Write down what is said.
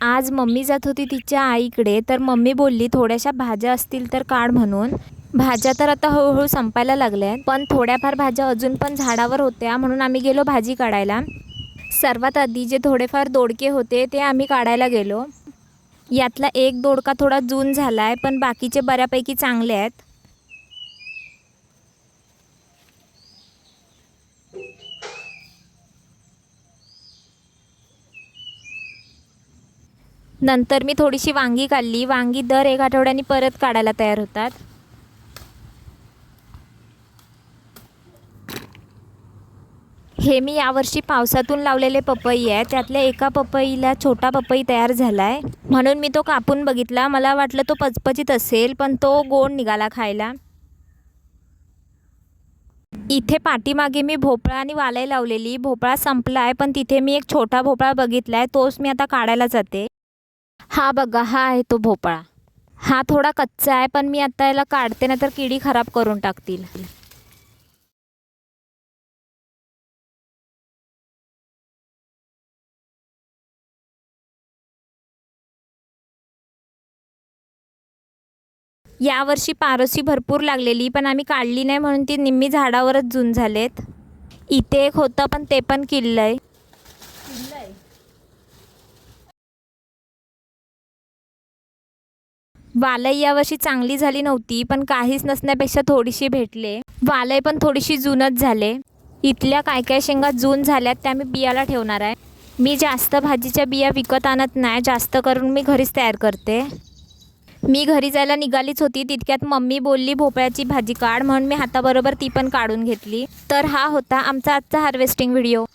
आज मम्मी जात होती तिच्या आईकडे, तर मम्मी बोलली थोड्याशा भाज्या असतील तर काढ म्हणून. भाज्या तर आता हळूहळू संपायला लागल्या, पण थोड्याफार भाज्या अजून पण झाडावर होत्या, म्हणून आम्ही गेलो भाजी काढायला. सर्वात आधी जे थोडेफार दोडके होते ते आम्ही काढायला गेलो. यातला एक दोडका थोडा जून झाला आहे, पण बाकीचे बऱ्यापैकी चांगले आहेत. नंतर मी थोडीशी वांगी काढली. वांगी दर एक आठवड्यानी परत काढायला तयार होतात. हे मी यावर्षी पावसातून लावलेले पपई आहे. त्यातल्या एका पपईला छोटा पपई तयार झाला आहे, म्हणून मी तो कापून बघितला. मला वाटलं तो पचपचित असेल, पण तो गोड निघाला खायला. इथे पाठीमागे मी भोपळा आणि वालई लावलेली. भोपळा संपला आहे, पण तिथे मी एक छोटा भोपळा बघितला आहे, तोच मी आता काढायला जाते. हा बघा, हा आहे तो भोपळा. हा थोडा कच्चा आहे, पण मी आता याला काढते, ना तर किडी खराब करून टाकतील. यावर्षी पारोसी भरपूर लागलेली, पण आम्ही काढली नाही, म्हणून ती निम्मी झाडावरच जून झालेत. इथे एक होतं, पण ते पण किडलंय. वालई यावर्षी चांगली झाली नव्हती, पण काहीच नसण्यापेक्षा थोडीशी भेटले. वालई पण थोडीशी जूनच झाले. इथल्या काय काय शेंगा जून झाल्यात, त्या मी बियाला ठेवणार आहे. मी जास्त भाजीच्या बिया विकत आणत नाही, जास्त करून मी घरीच तयार करते. मी घरी जायला निघालीच होती, तितक्यात मम्मी बोलली भोपळ्याची भाजी काढ, म्हणून मी हाताबरोबर ती पण काढून घेतली. तर हा होता आमचा आजचा हार्वेस्टिंग व्हिडिओ.